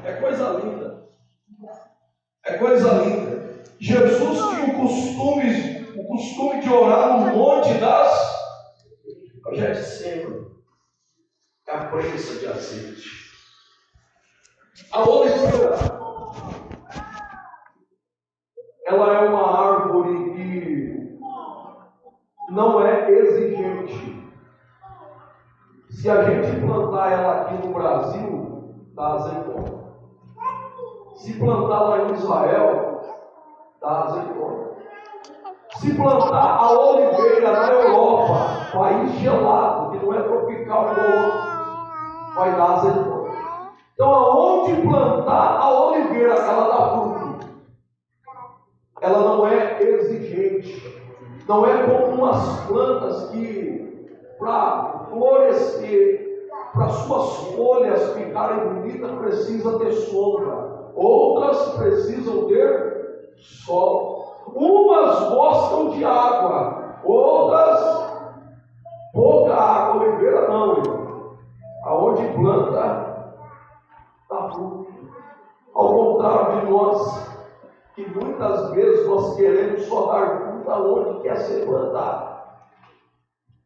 É coisa linda. É coisa linda. Jesus tinha o costume de orar no monte das Getsemane, a prensa de azeite. A oliveira, ela é uma árvore que não é exigente. Se a gente plantar ela aqui no Brasil, dá azeitona. Se plantar lá em Israel, dá azeitona. Se plantar a oliveira na Europa, país gelado, que não é tropical igual outro, vai dar azeitona. Então, aonde plantar a oliveira, ela dá fruto. Ela não é exigente. Não é como umas plantas que, para florescer, para suas folhas ficarem bonitas, precisa ter sombra. Outras precisam ter sol. Umas gostam de água, outras pouca água. Oliveira não, irmão. Aonde planta, dá fruto. Ao contrário de nós, que muitas vezes nós queremos só dar fruto aonde quer ser plantado.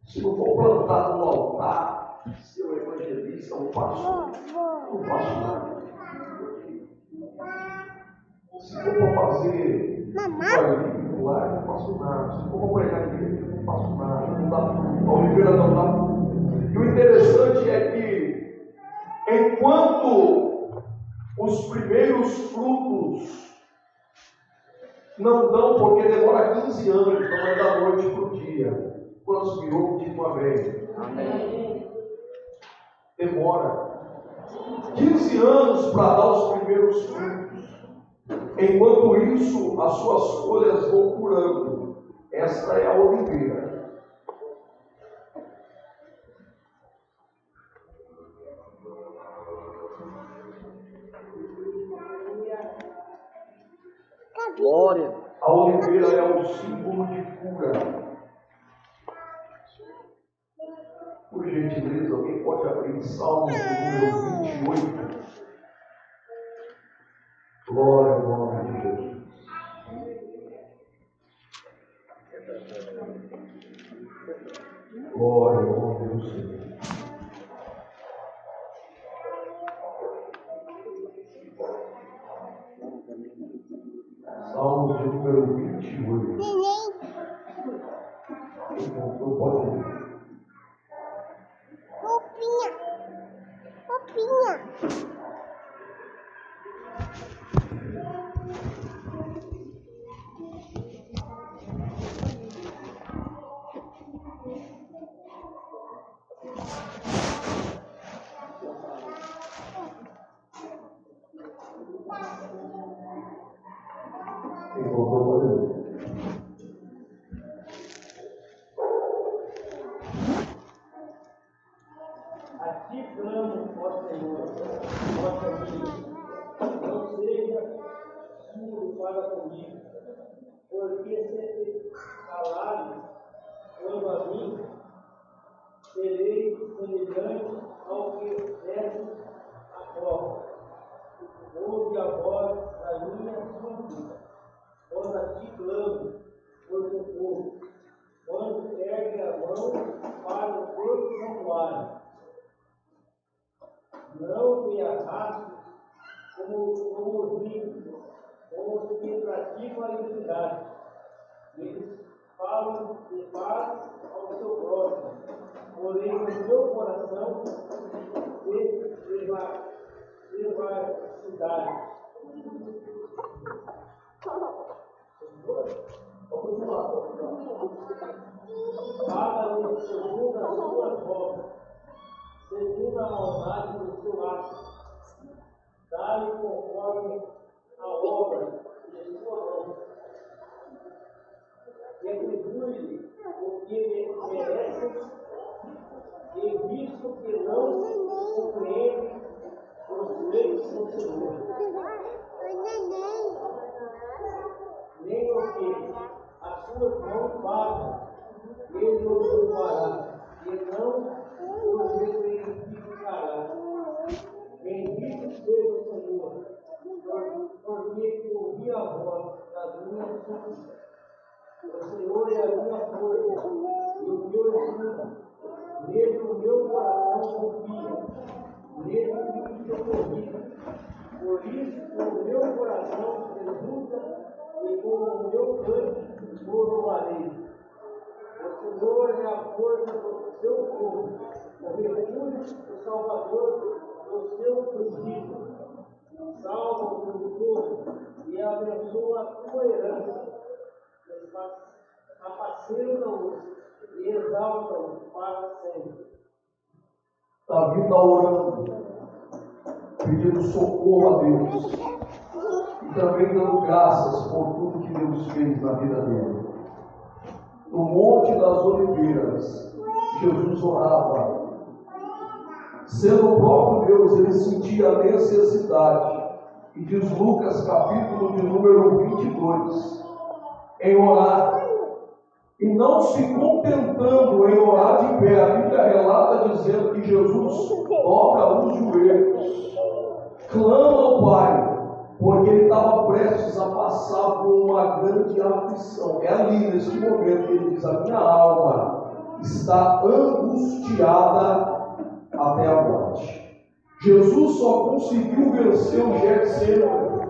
Se não for plantado no altar, seu evangelista, eu não faço nada. Se for para fazer barulho lá, eu não faço nada. Se for para pregar igreja, eu não faço nada. Não dá fruto. A oliveira não dá fruto. E o interessante é que, enquanto os primeiros frutos não dão, porque demora 15 anos, não é da noite para o dia. Quantos virou de uma vez? Amém. Demora 15 anos para dar os primeiros frutos. Enquanto isso, as suas folhas vão curando. Esta é a oliveira. Glória. A oliveira é um símbolo de cura. Por gentileza, alguém pode abrir Salmos número 28. Glória ao nome de Jesus. Glória ao nome do Senhor. Salmos número 28. Encontrou, pode ler. Roupinha. Encontrou, pode ler. A ti clamo, ó Senhor, ó Deus, não seja surdo para comigo, porque se te calares quando a mim, serei semelhante ao que desce a porta. Ouve a voz da minha súplica, quando a ti clamo por socorro, quando ergue a mão para o teu santuário. Não me arraste como os ímpios, como os que praticam a iniquidade. Eles falam de paz ao seu próximo, porém no seu coração privacidade. Paga-lhe segundo as suas obras, segundo a maldade do seu ato. Dá-lhe conforme a obra de sua mão. Retribui-lhe o que merece, e visto que não compreende os feitos do Senhor, nem o que as suas mãos fazem, ele os fará, e não os retribuirá. Bendito seja o Senhor, força. O Senhor é a minha força e o meu escudo. Nele o meu coração confia. Nele me socorri. Por isso, com o meu coração se exulta e com o meu canto louvarei. O Senhor é a força do seu povo, o refúgio do Salvador do seu fugido. Salva-o do povo e abençoa a tua herança. Apacenta-os e exalta-os para sempre. Davi está orando, pedindo socorro a Deus e também dando graças por tudo que Deus fez na vida dele. No Monte das Oliveiras, Jesus orava. Sendo o próprio Deus, ele sentia a necessidade, e diz Lucas capítulo de número 22, em orar, e não se contentando em orar de pé. A Bíblia relata dizendo que Jesus dobra os joelhos, clama ao Pai, porque ele estava prestes a passar por uma grande aflição. É ali, neste momento, que ele diz: a minha alma está angustiada até a morte. Jesus só conseguiu vencer o Getsemane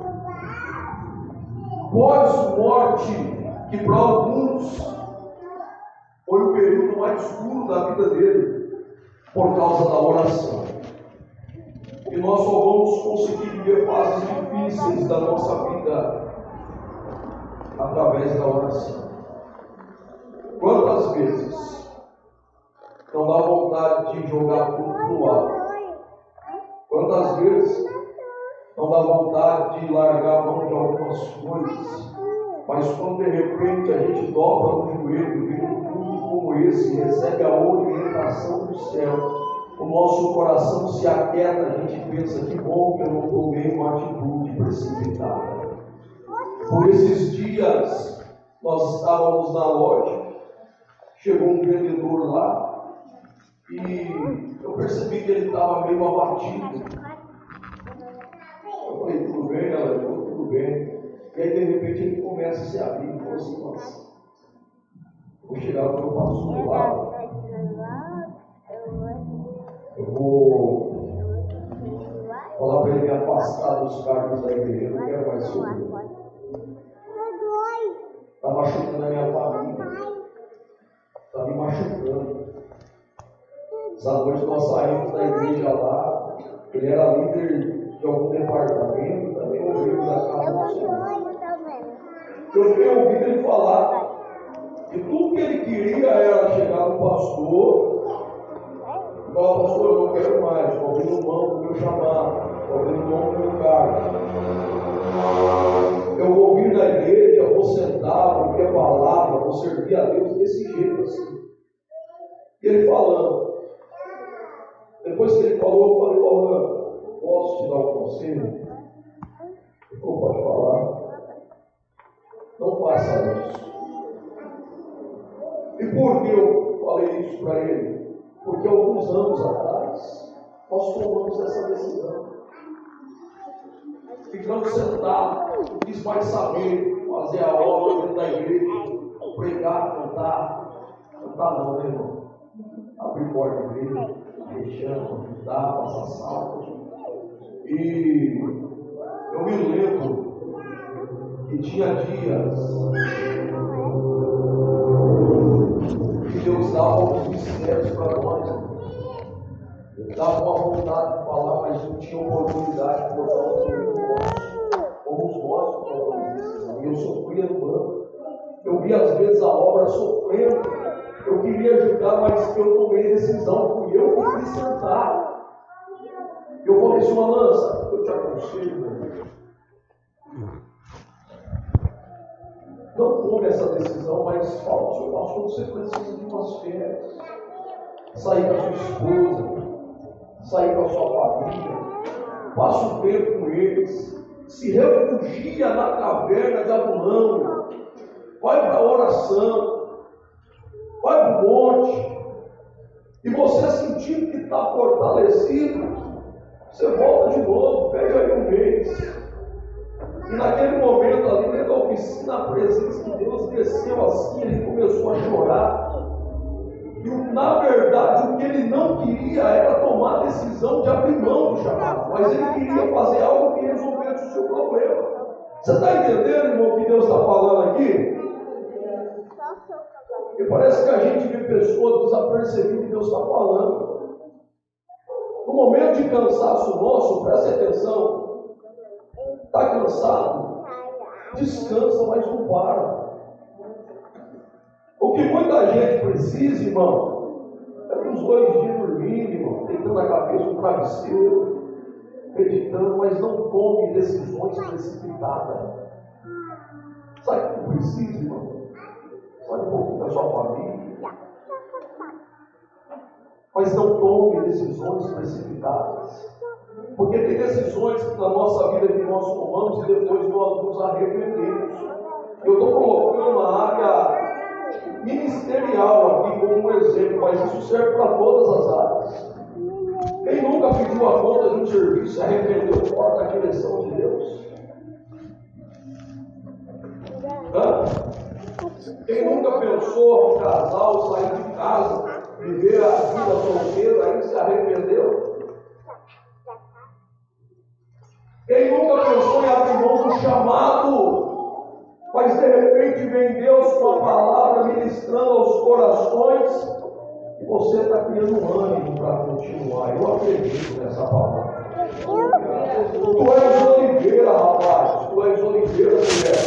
pós-morte, que para alguns foi o período mais escuro da vida dele, por causa da oração. E nós só vamos conseguir viver fases difíceis da nossa vida através da oração. Quantas vezes não dá vontade de jogar tudo pro alto? Quantas vezes não dá vontade de largar a mão de algumas coisas? Mas quando de repente a gente dobra o joelho, vê um culto como esse, recebe a orientação do céu, o nosso coração se aquieta, a gente pensa: que bom que eu não tomei uma atitude precipitada. Por esses dias, nós estávamos na loja, chegou um vendedor lá, e eu percebi que ele estava meio abatido. Eu falei: tudo bem, galera? Tudo bem. E aí, de repente, ele começa a se abrir e falou assim: nossa, vou chegar para o meu pastor lá, eu vou falar para ele me afastar dos cargos da igreja, eu não quero mais sofrer. Está machucando a minha família, está me machucando. Essa noite nós saímos da igreja lá, ele era líder de algum departamento, também ouvimos da casa do Senhor. Eu fiquei ouvindo ele falar que tudo que ele queria era chegar no pastor e falar: pastor, eu não quero mais, estou abrindo mão do meu chamado, estou abrindo mão do meu cargo. Eu vou vir na igreja, vou sentar, vou ouvir a palavra, vou servir a Deus desse jeito assim. E ele falando. Depois que ele falou, eu falei: Orlando, posso te dar um conselho? Ele falou: pode falar. Não faça isso. E por que eu falei isso para ele? Porque alguns anos atrás, nós tomamos essa decisão. Ficamos sentados, não quis mais saber, fazer a obra dentro da igreja, pregar, cantar. Cantar não, né, irmão? Abrir porta de igreja, fechando, ajudar, passar salto. E eu me lembro que tinha dias que Deus dava alguns mistérios para nós. Dava uma vontade de falar, mas não tinha oportunidade de botar o Senhor nosso. Fomos nós que tomamos decisão. E eu sofria no banco. Eu vi às vezes a obra sofrendo. Eu queria ajudar, mas eu tomei decisão. Fui eu que quis sentar. Eu falei: sua lança, eu te aconselho, meu Deus. Não tome essa decisão, mas fala ao seu pastor que você precisa de umas férias. Sair com a sua esposa, sair com a sua família, passa um tempo com eles, se refugia na caverna de Adulão, vai para a oração, vai para o monte, e você sentir que está fortalecido, você volta de novo, pede aí um mês. E naquele momento ali dentro da oficina, a presença ele não queria era tomar a decisão de abrir mão do chamado, mas ele queria fazer algo que resolvesse o seu problema. Você está entendendo, irmão, o que Deus está falando aqui? Porque parece que a gente vê pessoas desapercebidas o que Deus está falando. No momento de cansaço nosso, preste atenção. Está cansado? Descansa, mas não para. O que muita gente precisa, irmão, é uns 2 dias dormindo, irmão, deitando a cabeça no travesseiro, meditando, mas não tome decisões precipitadas. Sabe o que precisa, irmão? Sai um pouquinho da sua família, mas não tome decisões precipitadas. Porque tem decisões na nossa vida que nós tomamos e depois nós nos arrependemos. Eu estou colocando a área ministerial aqui como um exemplo, mas isso serve para todas as áreas. Quem nunca pediu a conta de um serviço se arrependeu fora da direção de Deus? Quem nunca pensou no casal sair de casa, viver a vida solteira, aí se arrependeu? Quem nunca pensou em abrir mão do chamado, mas de repente vem Deus com a palavra ministrando aos corações e você está criando um ânimo para continuar? Eu acredito nessa palavra. Tu és oliveira, rapaz, tu és oliveira, mulher.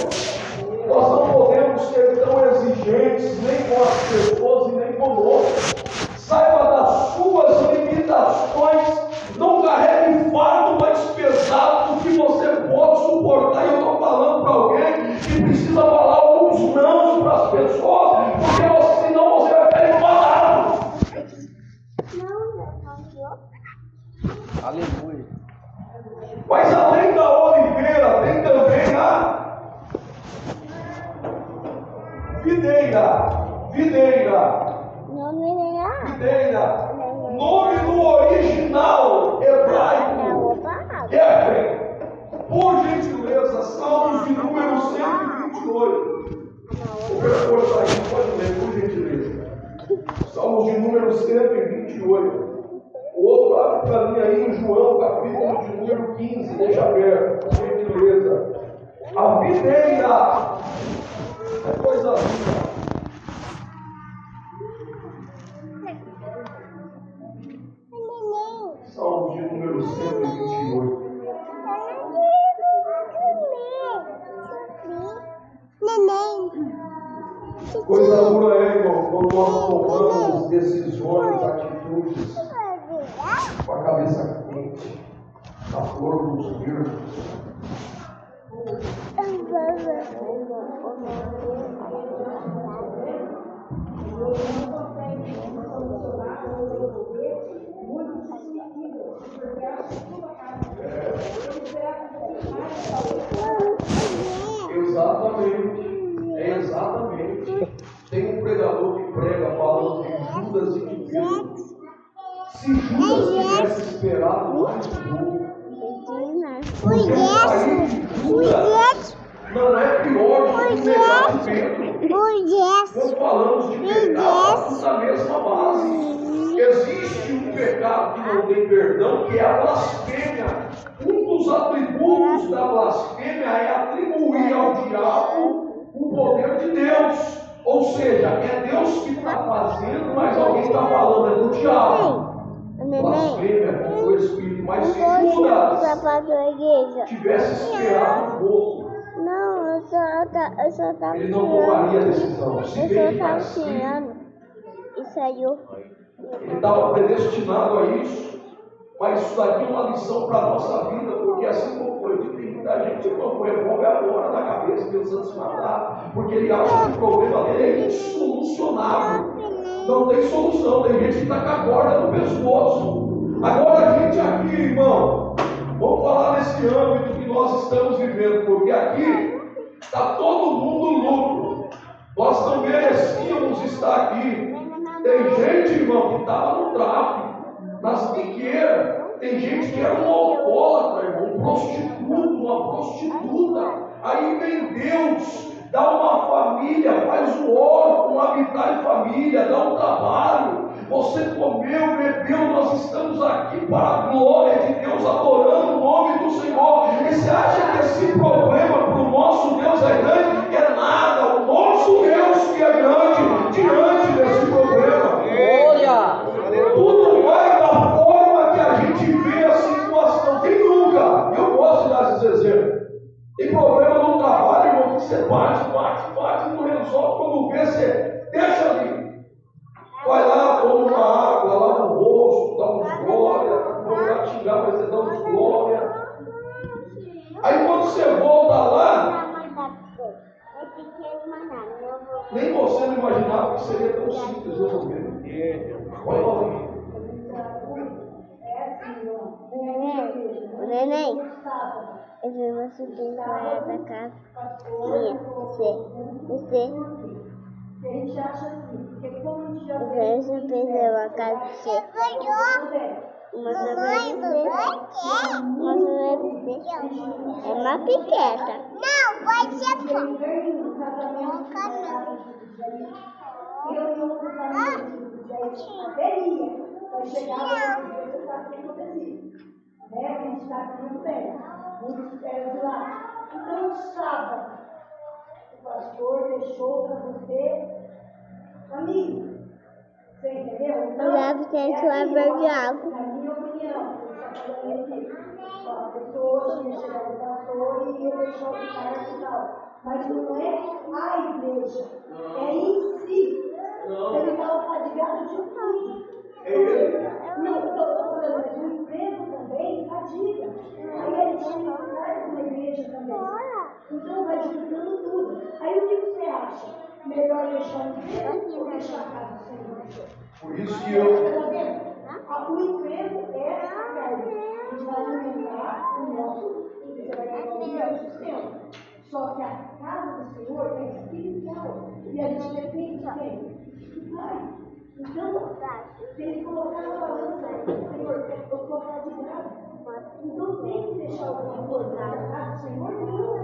Nós não podemos ser tão exigentes nem com as pessoas e nem conosco. Saiba das suas limitações. Não carregue fardo mais pesado do que você pode suportar. E eu estou falando para alguém que precisa falar alguns não para as pessoas, porque senão você vai ficar enfadado. Aleluia. Mas além da oliveira, tem também a videira. Nome no original hebraico. Por gentileza, Salmos de número 128. O vereador está aí, pode ler, por gentileza. Salmos de número 128. O outro abre para mim aí em João, capítulo de número 15. Deixa aberto, por gentileza. A videira é coisa linda. Salmos de número 128. Coisa dura é, irmão, quando nós tomamos decisões, atitudes com a cabeça quente, a flor dos nervos. Exatamente. Tem um pregador que prega falando de Judas e de Pedro. Se Judas tivesse esperado mais um pouco, Judas não é pior do que negar de Pedro. Quando falamos de pecado, da mesma base. Existe um pecado que não tem perdão, que é a blasfêmia. Um dos atributos da blasfêmia é atribuir ao diabo o poder de Deus. Ou seja, é Deus que está fazendo, mas alguém está falando, é do diabo. Blasfêmia contra o Espírito. Mas se Judas tivesse esperado um pouco, ele não tomaria a decisão. Se verificasse, ele estava predestinado a isso. Mas isso daqui é uma lição para a nossa vida, porque assim como foi dito, tem muita gente que não revolve agora na cabeça pensando se matar, porque ele acha que o problema dele é insolucionável. Não tem solução, tem gente que está com a corda no pescoço. Agora a gente aqui, irmão, vamos falar nesse âmbito que nós estamos vivendo, porque aqui está todo mundo lucro. Nós não merecíamos estar aqui. Tem gente, irmão, que estava no tráfico, nas biqueiras. Tem gente que era um alcoólatra, irmão, um prostituto, uma prostituta. Aí vem Deus dá uma família, faz o órfão habitar em família, dá um trabalho. Você comeu, bebeu, nós estamos aqui para a glória de Deus, adorando o nome do Senhor. E você acha que esse problema para o nosso Deus é grande? É nada, o nosso Deus que é grande diante desse problema. Tudo vai da forma que a gente vê a situação. Quem nunca? Eu gosto de dar esses exemplos. Tem problema no trabalho, irmão, que você bate, não resolve. Quando vê, você deixa ali. Vai lá, toma uma água, lava o rosto, dá um glória. Não vai xingar, mas você dá um glória. Aí quando você volta lá, nem você não imaginava que seria tão simples resolver. Olha lá. Neném, eu vi você pensar da casa minha. Você. A gente acha assim, porque como a gente já Você pensou a casa de você. Mas não vai ser. É uma piqueta. Não, pode ser no casamento do Jair, vai chegar você sabe o que acontecia. A gente está muito bem, muitos de lá. Então, sábado, o pastor deixou para você, amigo. Você entendeu? Então, de água. Na minha opinião, a pessoa tinha chegado no pastor e ele deixou o cara e tal. Mas não é a igreja, é em si. Ele estava fadigado de tudo. Não, eu estou falando, mas o emprego também fadiga. Aí ele tinha que estar na igreja também. Então vai juntando tudo. Aí o que você acha? Melhor deixar o emprego ou deixar a casa do Senhor? Por isso que eu. O emprego é a carga. A gente vai alimentar o nosso, você vai ganhar o sistema. Só que a casa do Senhor é espiritual. E a gente depende de quem? Do Pai. Então, se ele colocar na balança, Senhor, eu estou fadigado. Então tem que deixar alguma coisa na casa do Senhor, não.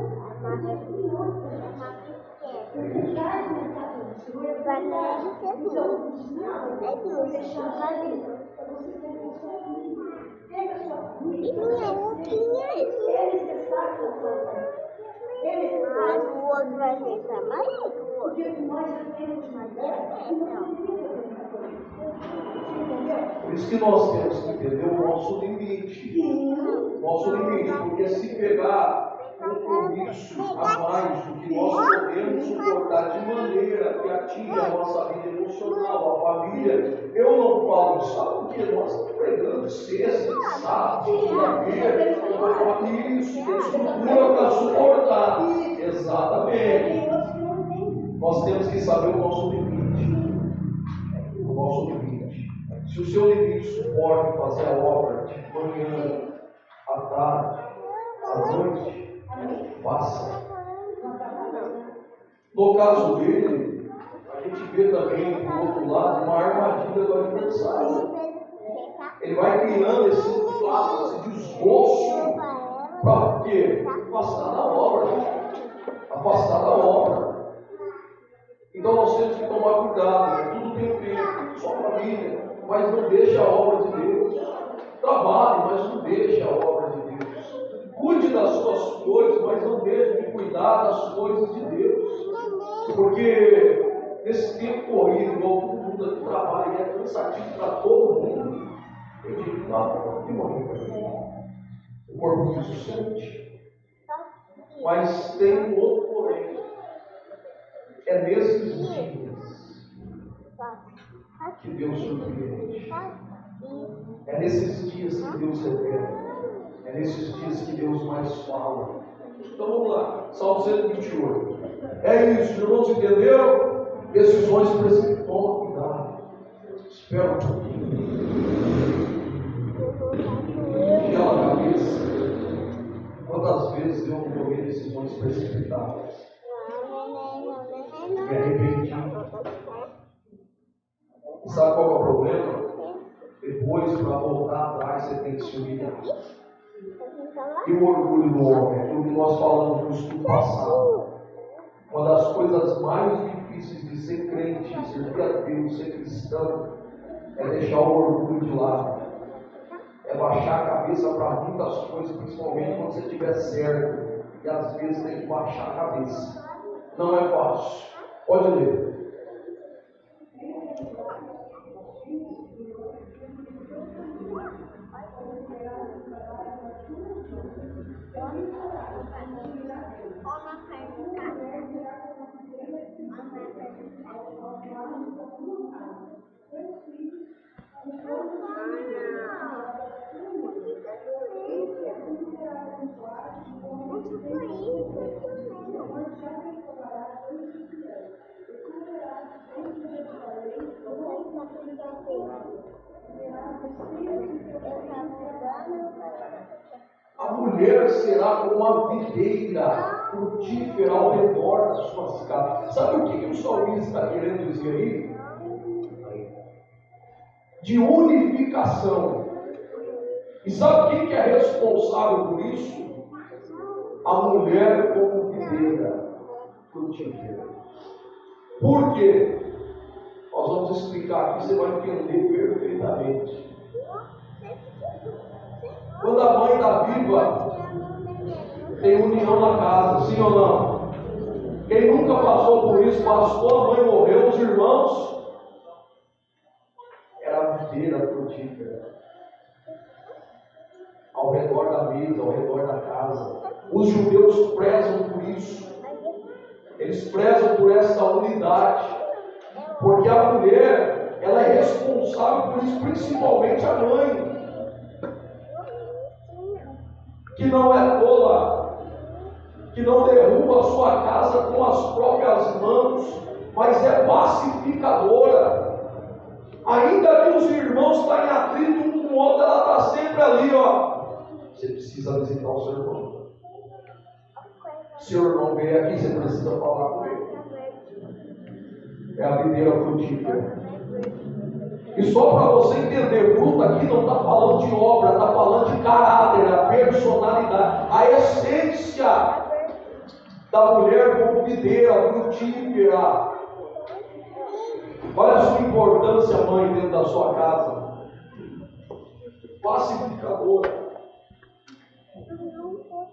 Mas é Senhor. Porque carne na casa do Senhor é verdade. Então, o desnado é deixar a família. Para você ter a sua família. Pega a sua família. É necessário para a sua família. Mas o outro vai ser tamanho? Porque nós já temos mulher e não precisa muita coisa. Por isso que nós temos que entender o nosso limite. Nosso limite, porque se pegar compromisso a mais do que nós podemos suportar de maneira que atinja a nossa vida emocional, a família, eu não falo, sabe por quê? Nós estamos pregando sexta, sábado, segunda-feira, isso, estrutura para suportar. Exatamente. Nós temos que saber o nosso limite. O nosso limite. Se o seu limite suporta fazer a obra de manhã, à tarde, à noite, faça. No caso dele, a gente vê também, do outro lado, uma armadilha do adversário. Ele vai criando esse fato, esse desgosto, para quê? Afastar da obra. Afastar da obra. Então nós temos que tomar cuidado, né? Tudo tem um tempo, só família, mas não deixe a obra de Deus. Trabalhe, mas não deixe a obra de Deus. Cuide das suas coisas, mas não deixe de cuidar das coisas de Deus. Porque nesse tempo corrido, igual todo mundo aqui trabalha, e é cansativo para todo mundo, eu digo, não, que morrer. O corpo disso sente. Mas tem um outro porém. É nesses dias que Deus surpreende. É nesses dias que Deus revela. É nesses dias que Deus mais fala. Então vamos lá, Salmo 128. É isso, irmãos, entenderam? Decisões precipitadas. Toma cuidado. Espera um pouquinho. Aquela cabeça. Quantas vezes eu não tomei decisões precipitadas? Me arrependi. E sabe qual é o problema? Depois, para voltar atrás, você tem que se humilhar. E o orgulho do homem, é aquilo que nós falamos no estudo passado. Uma das coisas mais difíceis de ser crente, servir a Deus, ser cristão, é deixar o orgulho de lado. É baixar a cabeça para muitas coisas, principalmente quando você estiver certo. E às vezes tem que baixar a cabeça. Não é fácil. Pode ler. A mulher será como uma videira frutífera ao redor das suas casas. Sabe o que o salmista está querendo dizer aí? De unificação. E sabe quem que é responsável por isso? A mulher como videira frutífera. Por quê? Nós vamos explicar aqui, você vai entender perfeitamente. Quando a mãe está viva, tem união na casa, sim ou não? Quem nunca passou por isso, passou, a mãe morreu, os irmãos, era a videira frutífera. Ao redor da mesa, ao redor da casa. Os judeus prezam por isso. Eles prezam por essa unidade. Porque a mulher, ela é responsável por isso, principalmente a mãe. Que não é tola, que não derruba a sua casa com as próprias mãos, mas é pacificadora. Ainda que os irmãos estão em atrito um com o outro, ela está sempre ali, ó. Você precisa visitar o seu irmão. Se o irmão vier aqui, você precisa falar com ele. É a videira frutífera. E só para você entender, fruto aqui não está falando de obra, está falando de caráter, a personalidade, a essência da mulher como videira frutífera. Olha a sua importância, mãe, dentro da sua casa. Pacificadora.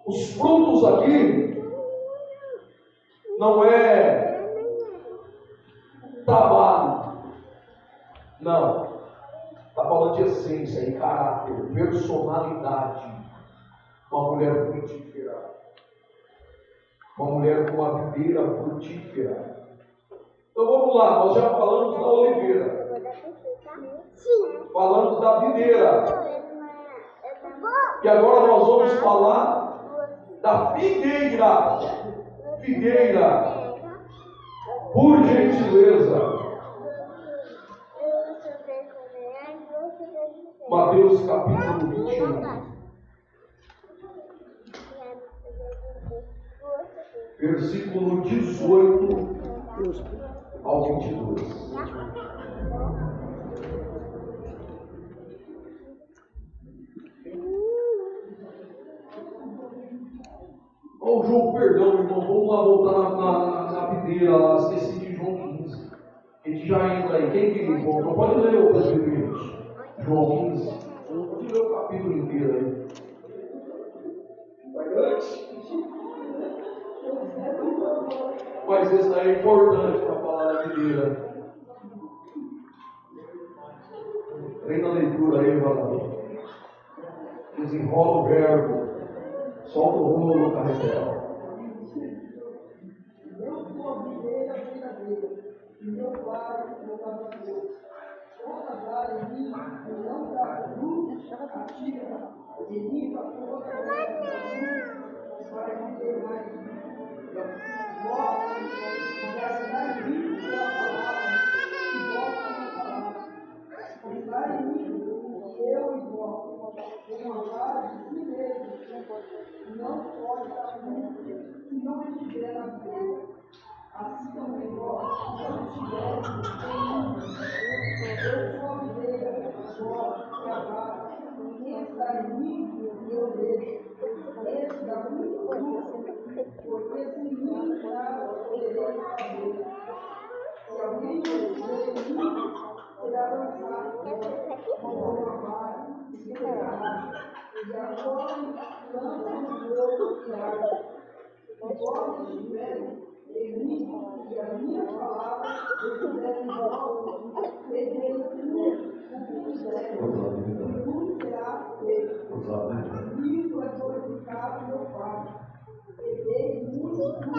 Os frutos aqui não é trabalho. Não. Está falando de essência e caráter, personalidade. Uma mulher frutífera. Uma mulher com uma videira frutífera. Então vamos lá, nós já falamos da oliveira. Falamos da videira. E agora nós vamos falar da figueira. Figueira. Por gentileza. Mateus capítulo 21. Versículo 18 ao 22. Ô João, perdão, irmão, vamos lá voltar na videira lá, esqueci de João 15. A gente já entra aí. Quem que volta? Pode ler o presbítero. João 15. Pode ler o capítulo inteiro aí. Está grande? Mas esse daí é importante para falar da videira. Treina a leitura aí, valor. Desenrola o verbo. Solta o rolo no carretel. Eu sou a videira verdadeira, e meu pai é o lavrador. Toda vara em mim que não dá frutos, atira, e limpa toda a para que dê mais. Volte, e assinai em mim pela palavra, e volte na palavra. Assinai em mim, e eu e vós, uma vara de si mesmo, não pode dar fruto, se não estiver na videira. Assim também vós, se não estiverem em mim. Eu sou a videira, vós e a vara. Quem está em mim, eu nele. Esse dá muito fruto, porque sem mim nada podereis Se alguém ele avançar, uma vara, e se preparar, e já corre, lança no jogo e água. Conforme estiverem, permite que a minha palavra estiver em volta, perdendo tudo será feito. Isso é glorificado meu Pai. Perdei muito,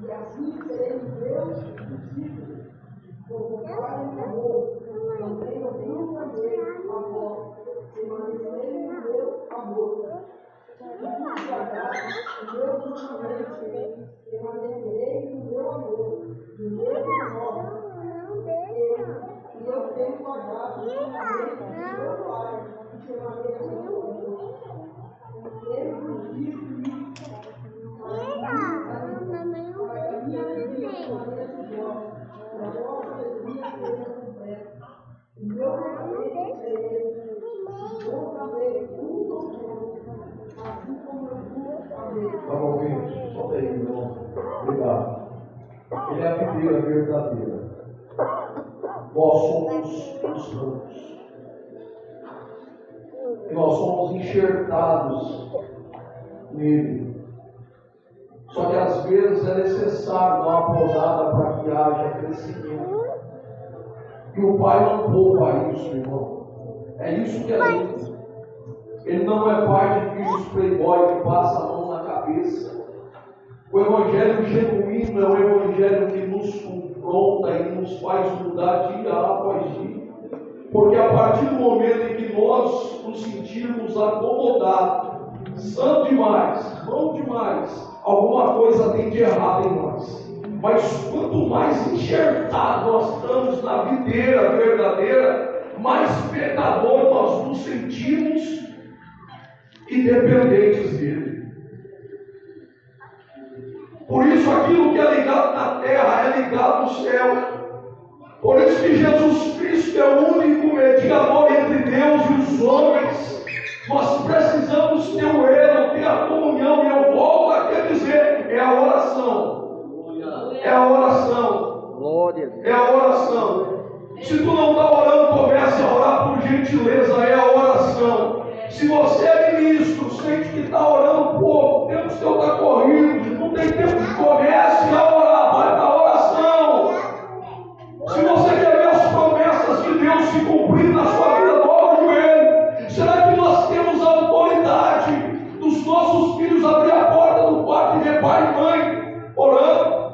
e assim serei Deus discípulos. Como Pai amor, não tenho nenhum prazer amor, permanecerei no meu amor. Muito guardado o meu mandamento, permanecerei no meu amor, no meu modo. E eu tenho guardado o mandamento do meu Pai, que permaneça no meu amor. Sempre vivo isso. Estava ouvindo? Só daí, irmão. Obrigado. Ele é a videira verdadeira. Nós somos os ramos. E nós somos enxertados nele. Só que às vezes é necessário dar uma podada para que haja crescimento. E o Pai não poupa isso, irmão. É isso que é lindo. Ele não é pai de filhos playboy que passa a mão na cabeça. O evangelho genuíno é o evangelho que nos confronta e nos faz mudar dia após dia. Porque a partir do momento em que nós nos sentirmos acomodados, são demais, bom demais, alguma coisa tem de errado em nós. Mas quanto mais enxertados nós estamos na videira verdadeira, mais pecador nós nos sentimos e dependentes dele. Por isso aquilo que é ligado na terra é ligado no céu. Por isso que Jesus Cristo é o único mediador entre Deus e os homens. Nós precisamos ter o elo, ter a comunhão, e eu volto aqui a dizer, é a oração. É a oração. É a oração. Se tu não está orando, comece a orar por gentileza, é a oração. Se você é ministro, sente que está orando pouco, o tempo seu está corrido, não tem tempo de comece a orar, vai para a oração. Se você quer ver as promessas de Deus se cumprir na sua vida, dobra o joelho. Será que nós temos a autoridade dos nossos filhos abrir a porta do quarto e ver pai e mãe orando?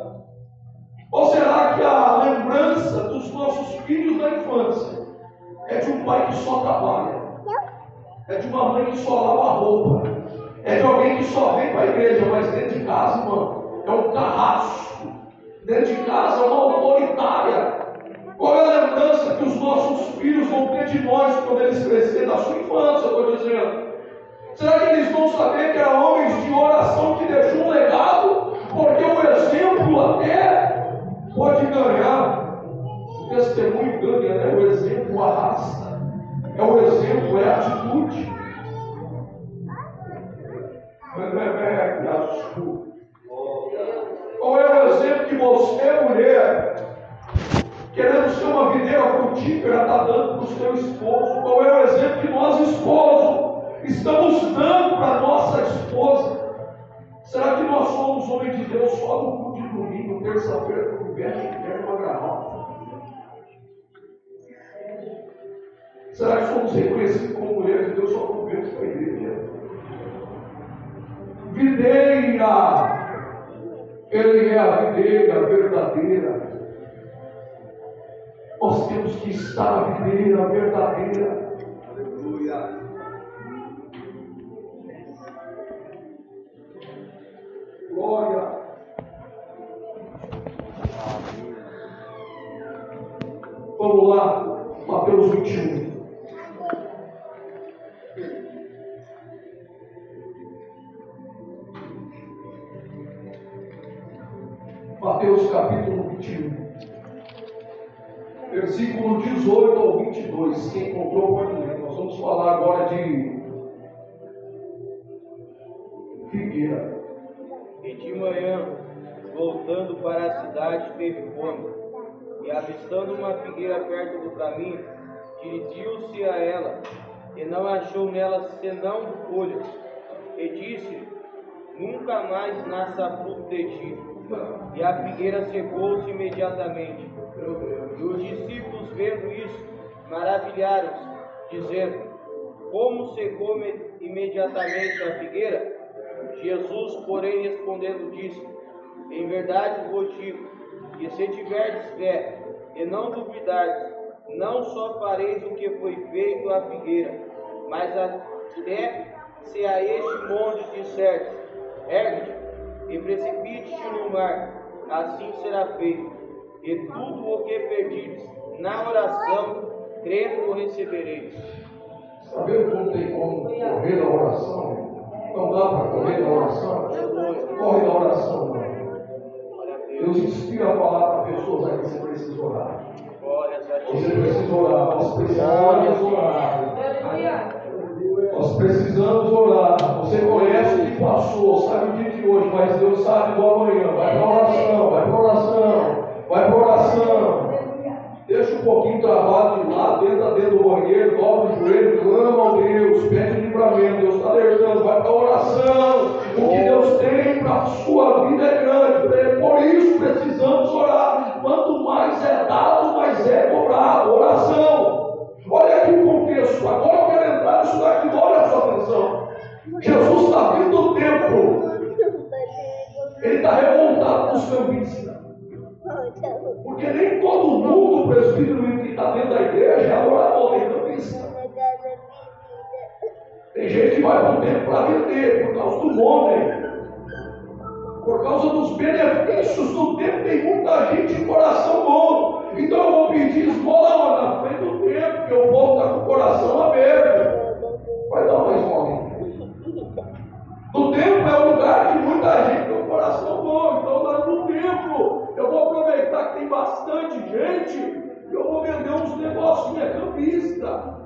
Ou será que a lembrança dos nossos filhos da infância é de um pai que só trabalha? É de uma mãe que só lava a roupa? É de alguém que só vem para a igreja, mas dentro de casa, irmão, é um carrasco. Dentro de casa é uma autoritária. Qual é a lembrança que os nossos filhos vão ter de nós quando eles crescerem da sua infância, eu estou dizendo? Será que eles vão saber que eram homens de oração que deixou um legado? Porque o exemplo até pode ganhar. O testemunho ganha, né? O exemplo arrasta. É o exemplo, é a atitude. Qual é o exemplo que você, mulher, querendo ser uma videira frutífera, está dando para o seu esposo? Qual é o exemplo que nós, esposo, estamos dando para a nossa esposa? Será que nós somos homens de Deus só no culto de domingo, terça-feira, com veste e uma gravata? Será que somos reconhecidos como mulheres de Deus só por Deus para a igreja? Videira, Ele é a videira verdadeira. Nós temos que estar na videira verdadeira. Aleluia. Glória. Vamos lá, Mateus 21. Mateus capítulo 21, versículo 18 ao 22. Quem encontrou pode ler. Nós vamos falar agora de figueira. E de manhã, voltando para a cidade, teve fome. E avistando uma figueira perto do caminho, dirigiu-se a ela, e não achou nela senão folhas. E disse: nunca mais nasça fruto de ti. E a figueira secou-se imediatamente. E os discípulos, vendo isso, maravilharam-se, dizendo: como secou imediatamente a figueira? Jesus, porém, respondendo, disse: em verdade vos digo, que se tiverdes fé e não duvidardes, não só fareis o que foi feito à figueira, mas até se a este monte disserdes: ergue-te e precipite-te no mar, assim será feito. E tudo o que pedirdes na oração, crendo o recebereis. Sabendo que não tem como correr da oração, não dá para correr da oração, corre da oração, não. Deus inspira a palavra para pessoas aqui, você precisa orar. Você precisa orar, nós precisamos orar. Nós precisamos orar. Você conhece o que passou, sabe o dia de hoje, mas Deus sabe do amanhã. Vai para oração, vai para oração, vai para oração. Deixa um pouquinho travado de lado, entra dentro do banheiro, dobra o joelho, clama ao Deus, pede livramento. Deus está alertando, vai para a oração. O que Deus tem para a sua vida é grande. Por isso precisamos orar. Quanto mais é dado, mais é cobrado. Oração. Olha aqui o contexto. Agora eu quero entrar nisso daqui. Olha a sua atenção. Jesus está vindo do templo. Ele está revoltado com os cambistas. Porque nem todo mundo, presbítero que está dentro da igreja, é orador, é cambista. Tem gente que vai para o templo para vender, por causa do nome. Por causa dos benefícios do templo, tem muita gente de coração bom. Então eu vou pedir esmola lá na frente do templo, porque o povo está com o coração aberto. Vai dar uma esmola. No templo é um lugar que muita gente tem um coração bom. Então lá no templo eu vou aproveitar que tem bastante gente e eu vou vender uns negocinhos cambista.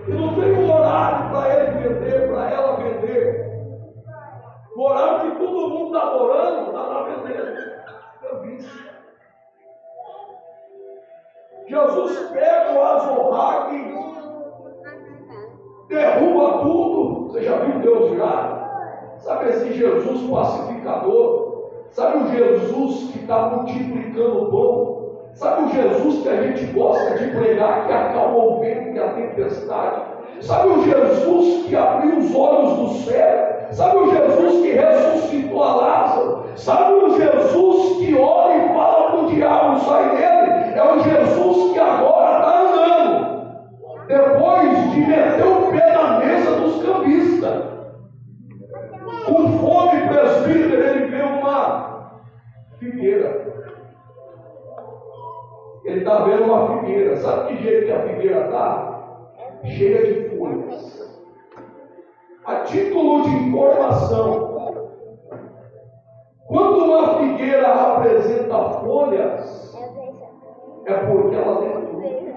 E não tem um horário para ele vender, para ela vender. No horário que todo mundo está orando, está lá vendendo cambista. Jesus pega o azorrague, derruba tudo. Você já viu Deus virar? Sabe esse Jesus pacificador? Sabe o Jesus que está multiplicando o pão? Sabe o Jesus que a gente gosta de pregar, que acalma o vento e a tempestade? Sabe o Jesus que abriu os olhos do céu? Sabe o Jesus que ressuscitou a Lázaro? Sabe o Jesus que ora e fala para o diabo sair dele? É o Jesus que agora está andando. Depois de meter o pé na mesa dos cambistas. Com fome, presbítero, ele vê uma figueira. Ele está vendo uma figueira. Sabe que jeito que a figueira está? Cheia de folhas. A título de informação, quando uma figueira apresenta folhas, é porque ela tem frutos.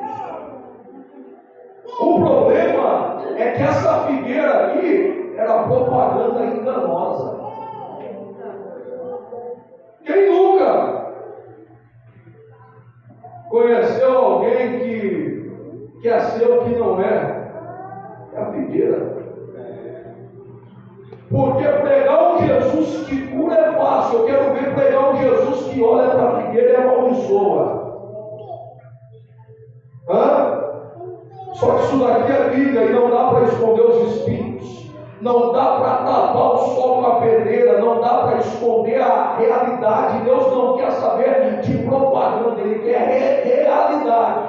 O problema é que essa figueira aqui era propaganda enganosa. Quem nunca conheceu alguém que quer ser o que não é? É a figueira. Porque pregar um Jesus que cura é fácil. Eu quero ver pregar um Jesus que olha para a figueira e amaldiçoa. Só que isso daqui é Bíblia e não dá para esconder os espíritos. Não dá para tapar o sol com a peneira. Não dá para esconder a realidade. Deus não quer saber de propaganda. Ele quer realidade.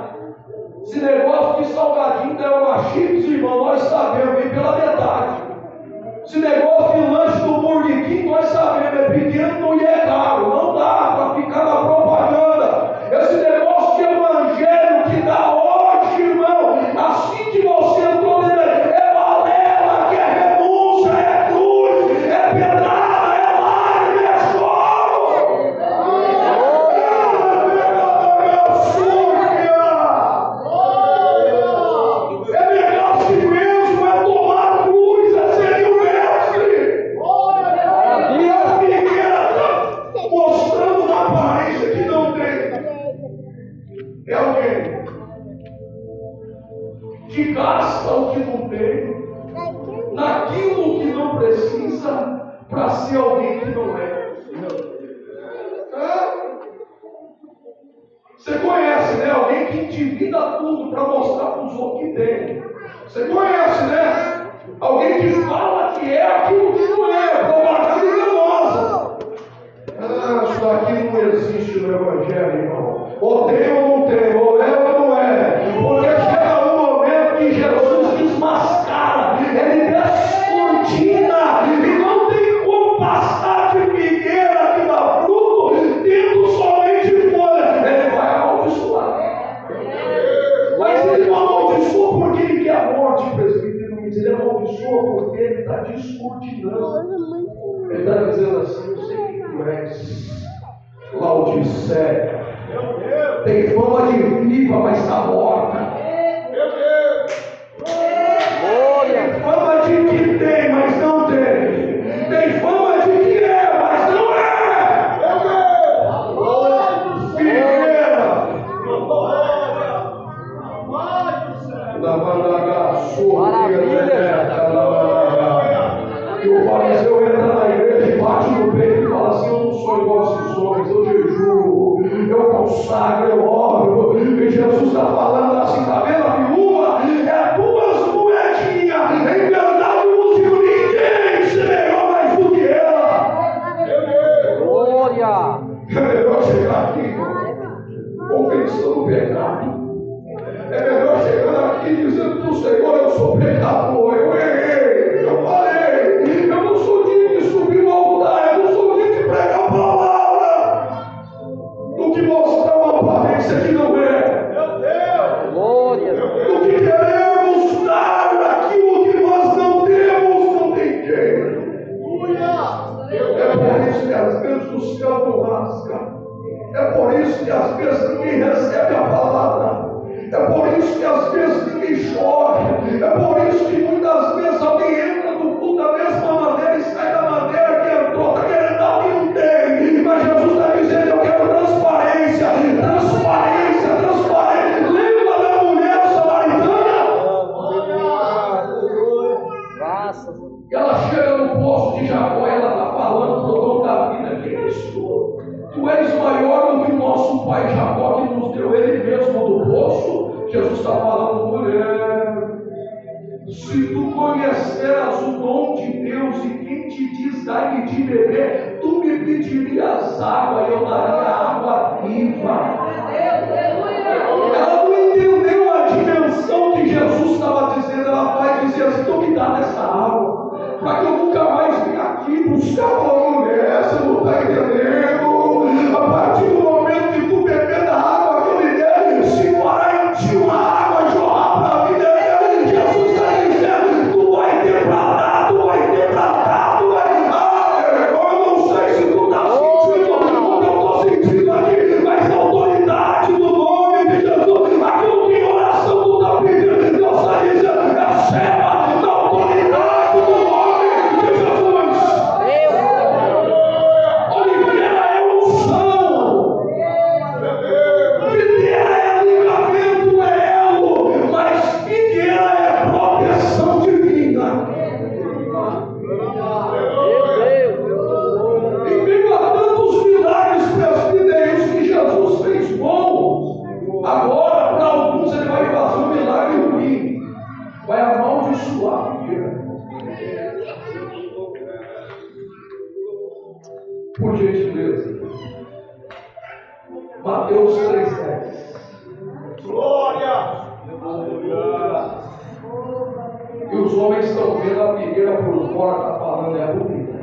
Esse negócio de salgadinho é uma chips, irmão, nós sabemos, vem pela metade. Esse negócio de lanche do Burger King, nós sabemos, é pequeno e é caro. Não dá para ficar na propaganda. Esse negócio de evangelho que dá hoje, irmão, assim que você entrou nele, é balela, que é renúncia, é cruz, é pedrada, é lágrima, é choro. É negar a si mesmo, é tomar cruz, é ser o mestre. para ser alguém que não é. Você conhece, né? Alguém que endivida tudo para mostrar para os outros que tem. Você conhece, né? Alguém que fala que é aquilo que não é, propaganda enganosa. Isso aqui não existe no Evangelho, irmão. Ou tem ou não tem, ou é ou não é. Porque chega um momento que Jesus desmascara, ele descortina, e não tem como passar de figueira que dá fruto, tendo somente folha. Ele vai amaldiçoar. Mas ele não amaldiçoa porque ele quer a morte, presbítero. Ele amaldiçoa porque ele está descortinando. Ele está dizendo assim: eu sei que tu és Laodiceia. Tem fama de viva, mas está morta. Tem fama de que tem, mas não tem. Tem fama de que é, mas não é. Figueira. E o fariseu entra na igreja e bate no peito e fala assim: eu não sou igual a esses homens, eu jejuo, eu consagro, eu oro. E Jesus está falando assim: está vendo a viúva? É duas moedinhas. Em verdade, não digo ninguém semelhou mais do que ela. Glória! É melhor chegar aqui, confessando o pecado. É melhor chegar aqui dizendo para o Senhor: eu sou pecador, eu errei, eu falei, eu não sou digno de subir no altar, eu não sou digno de pregar a palavra, do que mostrar uma aparência que não é. Meu Deus! Glória! Do que queremos dar aquilo que nós não temos, não tem jeito. É por isso que às vezes o céu não rasga. É por isso que às vezes ninguém recebe a palavra. É por isso que às vezes ninguém chora. É por isso que muitas vezes alguém entra no culto da mesma maneira e sai da maneira que entrou. Está querendo dar o que não tem. Mas Jesus está dizendo: eu quero transparência. Transparência, transparência. Lembra da mulher samaritana? E ela chega no poço de Jacó e ela está falando do dono da vida: quem és tu? Tu és maior do que o nosso pai Jacó, que nos deu ele mesmo do poço. Jesus está falando: mulher, se tu conheceras o dom de Deus e quem te diz dai-me de beber, tu me pedirias água e eu daria água viva. Ela não entendeu a dimensão que Jesus estava dizendo. Ela vai dizer assim: tu me dá dessa água, para que eu nunca mais venha aqui buscar uma mulher. Você não está entendendo? A partir do momento que tu beber da água que eu lhe der, se parar em ti uma água jorrar para a vida dela, Jesus está dizendo: tu vai ter para dar, tu vai ter para dar, tu vai dar. Eu não sei se tu está sentindo como eu estou sentindo aqui, mas a autoridade do nome de Jesus, aquilo que em oração tu está pedindo, Deus está dizendo: receba da autoridade do nome de Jesus. Oliveira é unção, videira é ligamento, é elo, mas figueira é proteção divina. Em meio a tantos milagres presbíteros que Jesus fez bons, agora para alguns ele vai fazer um milagre ruim, vai amaldiçoar a figueira. Por gentileza, Mateus 3,10. Glória! E os homens estão vendo a figueira por fora, está falando, é bonita.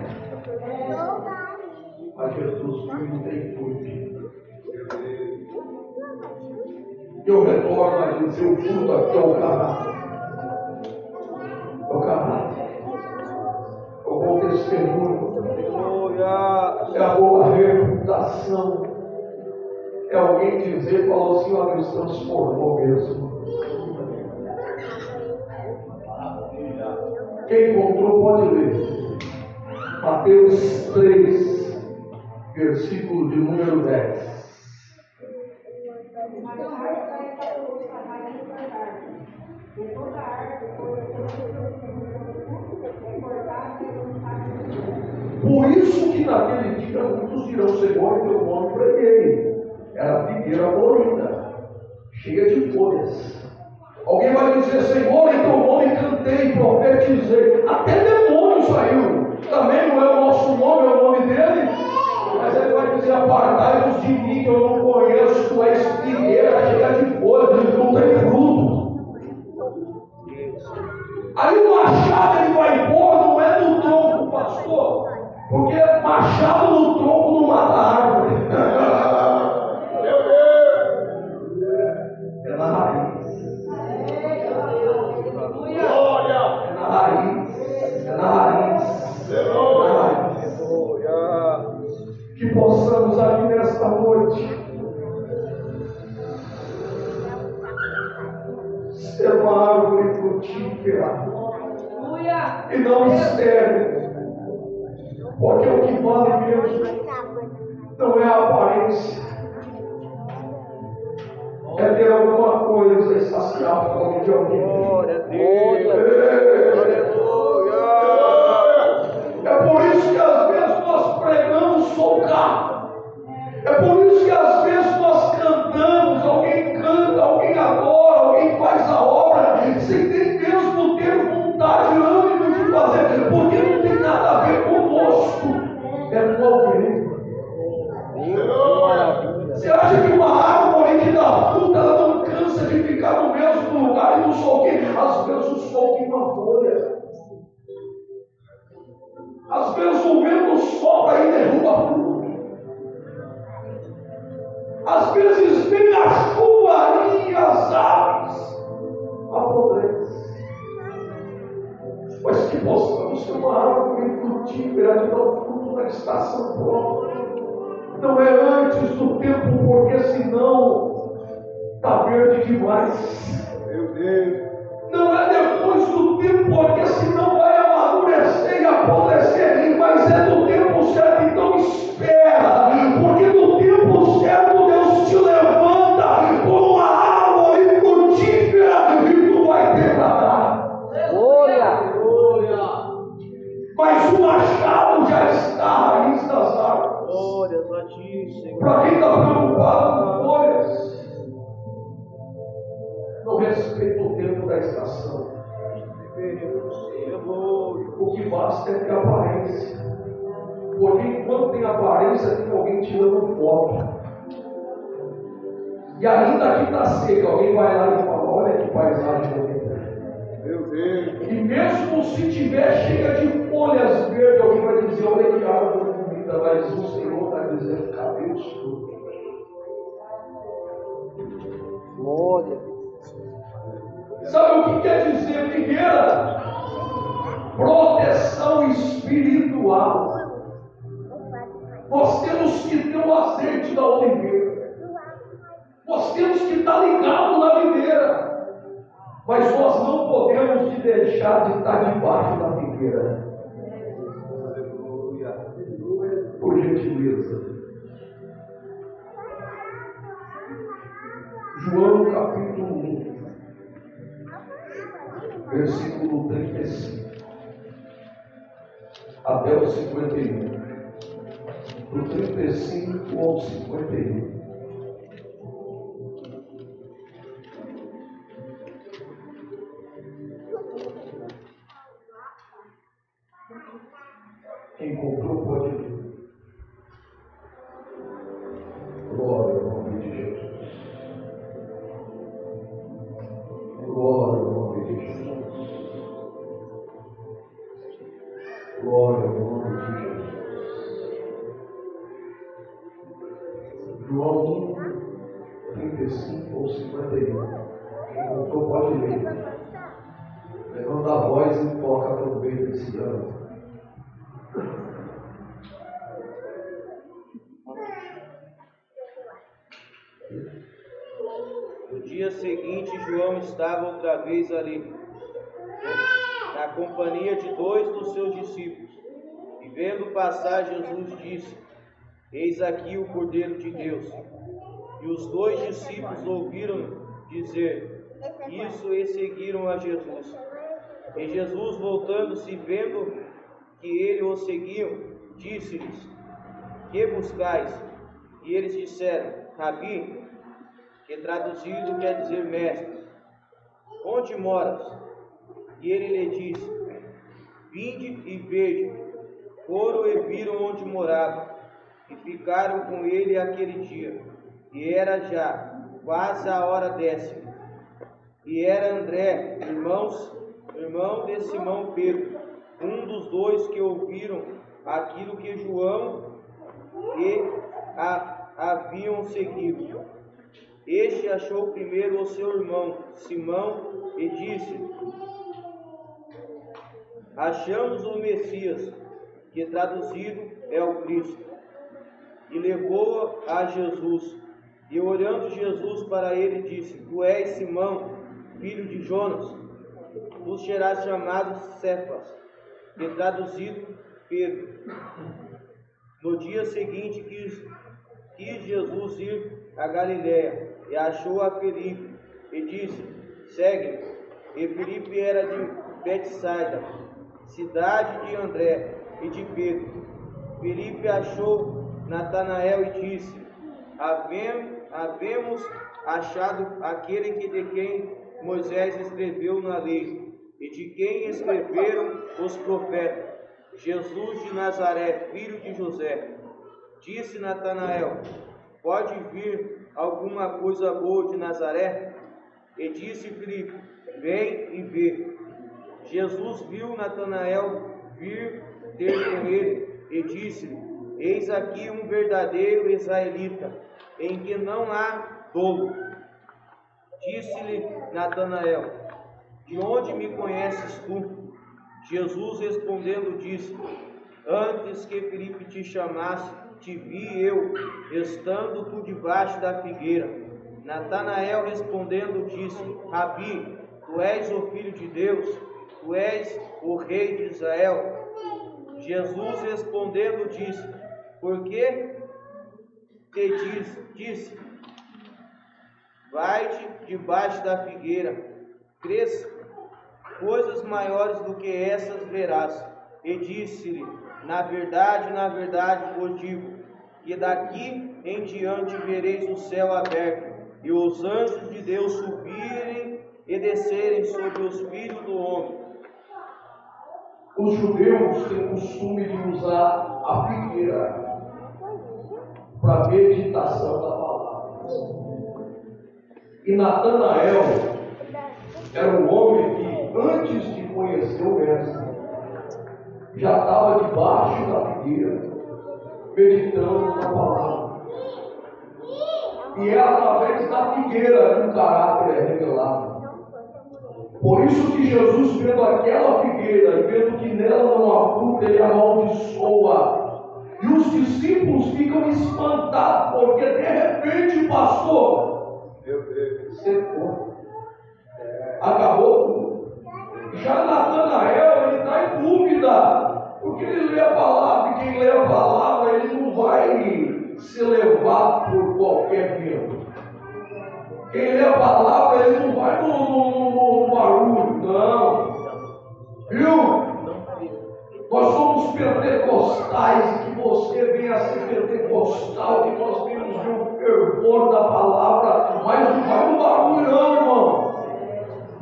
Mas Jesus não tem fruto. Eu retorno a dizer: o fruto aqui é o caráter. É o caráter. É o bom testemunho. É a boa reputação. É alguém dizer: falou assim, olha, nos transformou mesmo. Quem encontrou pode ler. Mateus 3, versículo de número 10. Por isso que naquele dia muitos dirão: Senhor, em teu nome preguei. Era a figueira colorida, cheia de folhas. Alguém vai dizer: Senhor, em teu nome cantei, profetizei. Até demônio saiu. Também não é o nosso nome, é o nome dele. Mas ele vai dizer: apartai-vos de mim, que eu não conheço. Tu és figueira cheia de folhas, não tem fruto. Aí o machado ele vai pôr, não é no tronco, pastor, porque machado no tronco não mata árvore. É na raiz. É na raiz. É na raiz. É na raiz. Que possamos aqui nesta noite ser uma árvore frutífera e não estéril, porque o que vale mesmo não é a aparência, é ter alguma coisa e saciar a fome de alguém. Glória a Deus. Aleluia. É por isso que às vezes nós pregamos socar. É por isso que às vezes nós cantamos, alguém canta, alguém adora, alguém faz a obra, sem nem mesmo ter vontade, ânimo de fazer, porque não tem nada a ver conosco, é com alguém. Você acha que uma árvore que dá fruta, ela não cansa de ficar no mesmo lugar e no sol quente? Às vezes o sol queima a folha. Às vezes o vento sopra e derruba a fruta. Às vezes vem a chuva e as aves apodrecem. Mas que possamos ser uma árvore frutífera que dá fruto na estação própria. Não é antes do tempo, porque senão está verde demais. Meu Deus. Não é depois do tempo, porque senão vai amadurecer e apodrecer. Mas é no tempo certo, então espera. Porque no tempo certo Deus te levanta como uma árvore frutífera e tu vai degradar. Glória. Mas o machado já está à raiz das árvores. Glórias a ti, Senhor. Para quem está preocupado com folhas, não respeita o tempo da estação. O que basta é ter aparência. Porque enquanto tem aparência, tem alguém tirando foto. E ainda aqui está seca, alguém vai lá e fala: olha que paisagem bonita. Meu Deus. E mesmo se tiver cheia de folhas verdes, alguém vai dizer: olha que árvore bonita. Mas o Senhor está dizendo: cadê os frutos? Glória. Sabe o que quer dizer figueira? Proteção espiritual. Nós temos que ter o azeite da oliveira. Nós temos que estar ligados na videira. Mas nós não podemos deixar de estar debaixo da figueira. Por gentileza. João capítulo 1, versículo 35 até o 51. Do 35 ao 51. Quem comprou pode ler. Glória ao nome de Jesus. Glória ao nome de Jesus. Glória ao nome de Jesus. João 1, 35 ou 51. Quem comprou pode ler. Levanta a voz e toca a trombeta esse ano. No dia seguinte, João estava outra vez ali, na companhia de 2 dos seus discípulos. E vendo passar, Jesus disse: eis aqui o Cordeiro de Deus. E os 2 discípulos ouviram dizer isso e seguiram a Jesus. E Jesus, voltando-se, vendo que ele o seguiam, Disse-lhes: Que buscais? E eles disseram: Rabi, que traduzido quer dizer mestre, onde moras? E ele lhe disse: Vinde e vede. Foram e viram onde morava, e ficaram com ele aquele dia. E era já quase a hora 10ª. E era André, irmão de Simão Pedro, um dos dois que ouviram aquilo que João e haviam seguido. Este achou primeiro o seu irmão Simão e disse: Achamos o Messias, que traduzido é o Cristo. E levou-o a Jesus. E olhando Jesus para ele, disse: Tu és Simão, filho de Jonas, tu serás chamado Cefas, que traduzido Pedro. No dia seguinte quis Jesus ir a Galiléia, e achou a Filipe, e disse: Segue-me. E Filipe era de Betsaida, cidade de André e de Pedro. Filipe achou Natanael e disse: Havemos achado aquele de quem Moisés escreveu na lei, e de quem escreveram os profetas, Jesus de Nazaré, filho de José. Disse Natanael: Pode vir alguma coisa boa de Nazaré? E disse Filipe: Vem e vê. Jesus viu Natanael vir ter com ele, e disse-lhe: Eis aqui um verdadeiro israelita, em que não há dolo. Disse-lhe Natanael: De onde me conheces tu? Jesus respondendo disse: Antes que Filipe te chamasse, te vi eu, estando tu debaixo da figueira. Natanael respondendo disse: Rabi, tu és o Filho de Deus, tu és o Rei de Israel. Jesus respondendo disse: Por que te disse, vai-te debaixo da figueira, cresça, coisas maiores do que essas verás. E disse-lhe: na verdade vos digo, que daqui em diante vereis o céu aberto, e os anjos de Deus subirem e descerem sobre os filhos do homem. Os judeus têm costume de usar a figueira para meditação da palavra. E Natanael era um homem que, antes de conhecer o mestre, já estava debaixo da figueira, meditando na palavra. E é através da figueira que o caráter é revelado. Por isso que Jesus, vendo aquela figueira e vendo que nela não há fruto, ele amaldiçoa. E os discípulos ficam espantados, porque de repente, pastor, secou. Acabou tudo. Já Natanael, ele está em dúvida, porque ele lê a palavra, e quem lê a palavra, ele não vai se levar por qualquer vento. Quem lê a palavra, ele não vai no barulho, não. Viu? Nós somos pentecostais, que você venha a ser pentecostal, que nós temos o fervor da palavra, mas não vai no barulho, não, irmão.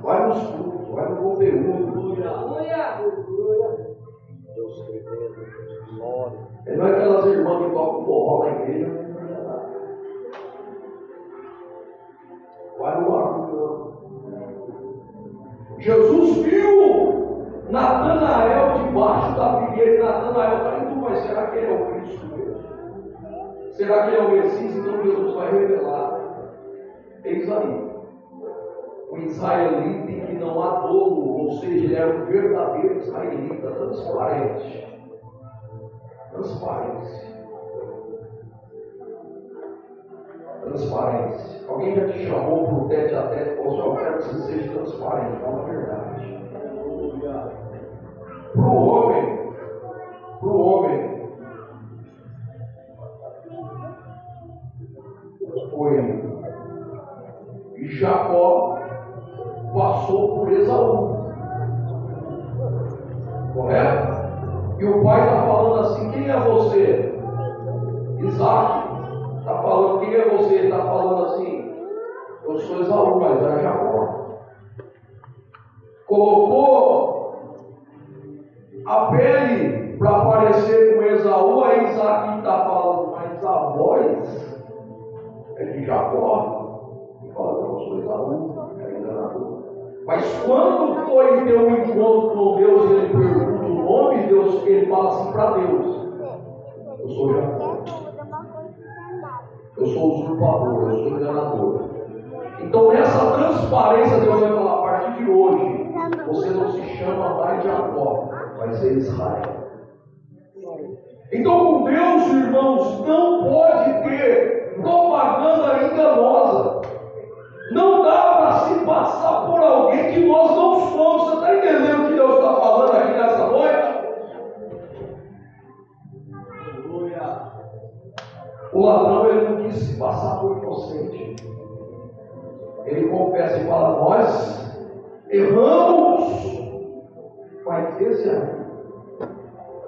Vai nos frutos, vai no conteúdo. Não é aquelas irmãs que tocam forró na igreja. Vai no barulho. Jesus viu Natanael debaixo da figueira. E Natanael está em dúvida, mas será que ele é o Cristo mesmo? Será que ele é o Messias? Então Jesus vai revelar. Eis aí. O israelita em que não há dolo, ou seja, ele era um verdadeiro israelita, transparente. Transparência. Transparência. Alguém já te chamou para o tete a tete e falou: eu quero que você seja transparente. Fala a verdade. Para o homem, foi. E Jacó passou por Esaú. Correto? E o pai está falando falando assim, quem é você? Isaac. Está falando, quem é você? Está falando assim, eu sou Esaú, mas era Jacó. Colocou a pele para aparecer com Esaú, aí Isaac está falando, mas a voz é de Jacó. E fala, eu sou Esaú, é enganador. Mas quando foi ter um encontro com Deus, ele pergunta o nome, Deus, ele fala assim para Deus, eu sou Jacó. Eu sou usurpador, eu sou enganador. Então nessa transparência Deus vai falar, a partir de hoje, você não se chama mais Jacó, vai ser Israel. Então com Deus, irmãos, não pode ter propaganda enganosa. Não dá para se passar por alguém que nós não somos. Você está entendendo o que Deus está falando aqui nessa noite? O ladrão, ele não quis se passar por inocente. Ele confessa e fala, nós erramos, mas esse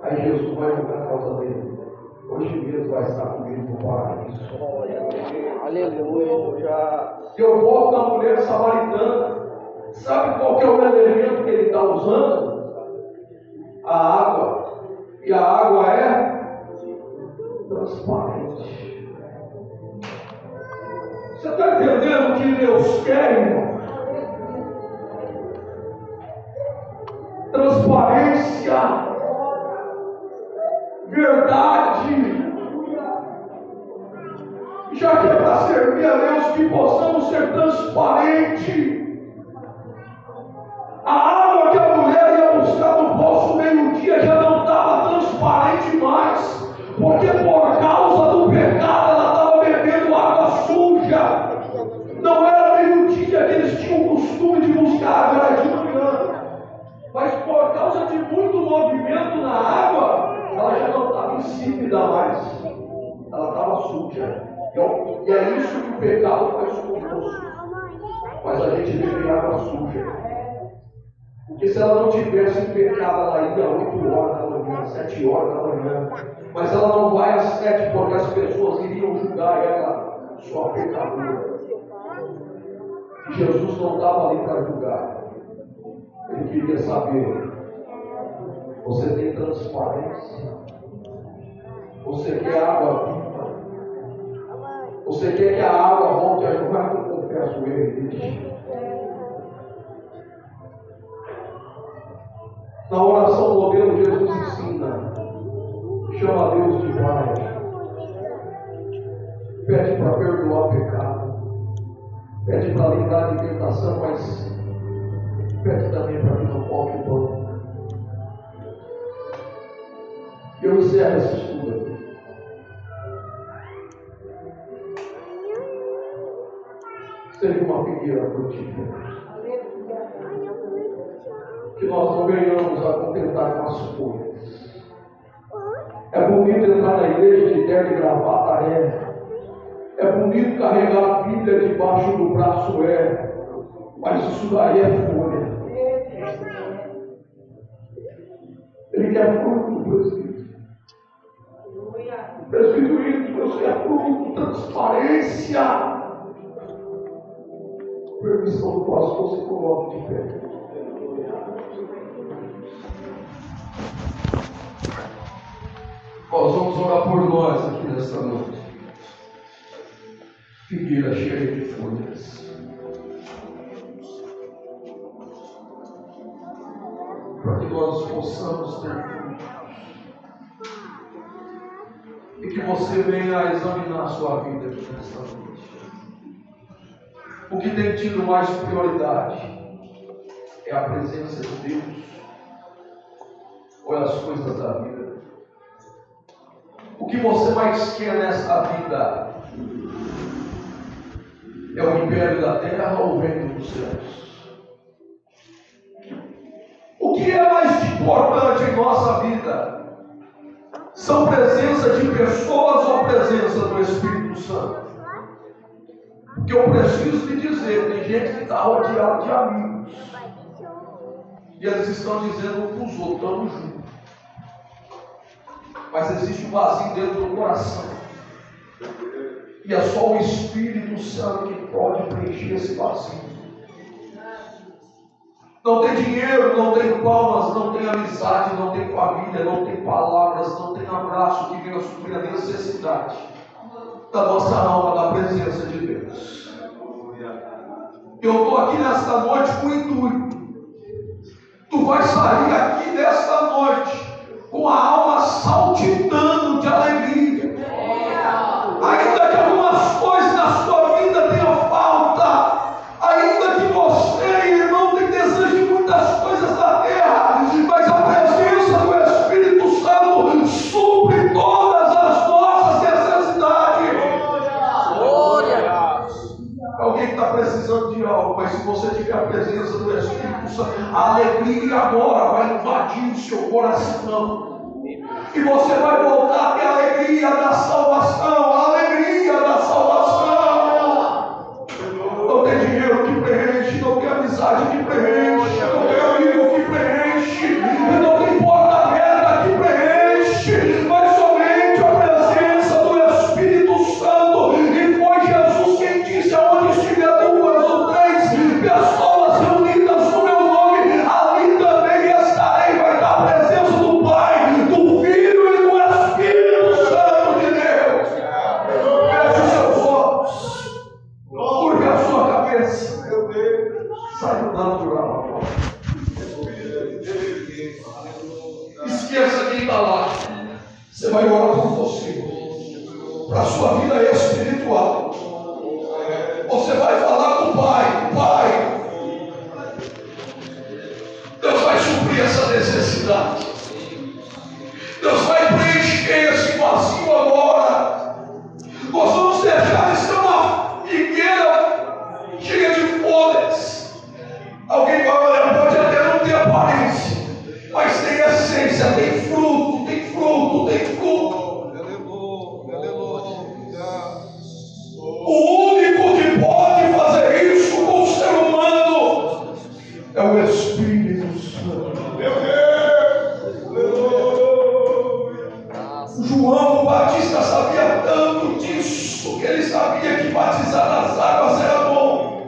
aí Jesus vai jogar a causa dele. Hoje mesmo vai estar comigo no paraíso. Aleluia. Se eu volto na mulher samaritana, sabe qual que é o elemento que ele está usando? A água. E a água é transparente. Você está entendendo o que Deus quer, irmão? Transparência, verdade. Já que é para servir a Deus, que possamos ser transparentes. A água que a mulher ia buscar no poço meio-dia já não estava transparente mais, porque por causa do pecado ela estava bebendo água suja. Não era meio-dia que eles tinham o costume de buscar, era de manhã. Mas por causa de muito movimento na água, ela já não estava insípida mais, ela estava suja. E é isso que o pecado faz conosco. Mas a gente bebe água suja. Porque se ela não tivesse em pecado, ela ia 8 horas da manhã, 7 horas da manhã. Mas ela não vai às 7 porque as pessoas iriam julgar ela sua pecadora. Jesus não estava ali para julgar. Ele queria saber, você tem transparência? Você quer água viva? Você quer que a água volte a jogar? Eu confesso o erro disso. Na oração modelo, Jesus ensina, chama Deus de Pai, pede para perdoar pecado, pede para livrar de tentação, mas pede também para que não falte o pão. Eu encerro esse estudo aqui. Seja uma figueira frutífera. Que nós não venhamos a contentar com as folhas. É bonito entrar na igreja de terno e gravata, é bonito carregar a Bíblia debaixo do braço, mas isso daí é folha. Ele quer fruto, presbítero. Presbítero, Deus quer fruto, transparência. Permissão do pastor, se coloque de pé. Nós vamos orar por nós aqui nesta noite. Figueira cheia de folhas. Para que nós possamos ter frutos. E que você venha a examinar a sua vida aqui nesta noite. O que tem tido mais prioridade é a presença de Deus ou é as coisas da vida? O que você mais quer nesta vida é o império da terra ou o reino dos céus? O que é mais importante em nossa vida? São presença de pessoas ou presença do Espírito Santo? Porque eu preciso lhe dizer, tem gente que está rodeada de amigos e eles estão dizendo uns para os outros, estamos juntos. mas existe um vazio dentro do coração. E é só o Espírito Santo que pode preencher esse vazio. Não tem dinheiro, não tem palmas, não tem amizade, não tem família, não tem palavras, não tem abraço que venha suprir a necessidade da nossa alma, da presença de Deus. Eu estou aqui nesta noite com o intuito. Tu vais sair aqui nesta noite com a alma saltitando de alegria. Ainda que algumas coisas na sua vida tenham falta, ainda que você, irmão, tem desejo de muitas coisas da terra, mas a presença do Espírito Santo supre todas as nossas necessidades. Alguém que está precisando de algo, mas se você tiver a presença do Espírito Santo, a alegria agora vai invadir o seu coração. E você vai voltar a ter a alegria da salvação, a alegria da salvação. Não tem dinheiro que preenche, não tem amizade que preenche, não tem amigo que preenche, não tem porta aberta que preenche, mas somente a presença do Espírito Santo. E foi Jesus quem disse: aonde estiver duas ou três pessoas reunidas no meu nome, ali também estarei. Vai estar a presença do Pai, do Filho e do Espírito Santo de Deus. Feche os seus olhos, curve a sua cabeça, sai do natural. Esqueça quem está lá. Você vai orar por você, para a sua vida espiritual. Você vai falar com o Pai: Pai, Deus vai suprir essa necessidade. Deus vai preencher esse vazio agora. Nós vamos deixar de ser uma figueira cheia de folhas. Alguém vai olhar, pode até não ter aparência, mas tem essência, tem fruto, tem fruto, tem fruto. O único que pode fazer isso com o ser humano é o Espírito Santo. João Batista sabia tanto disso, que ele sabia que batizar nas águas era bom.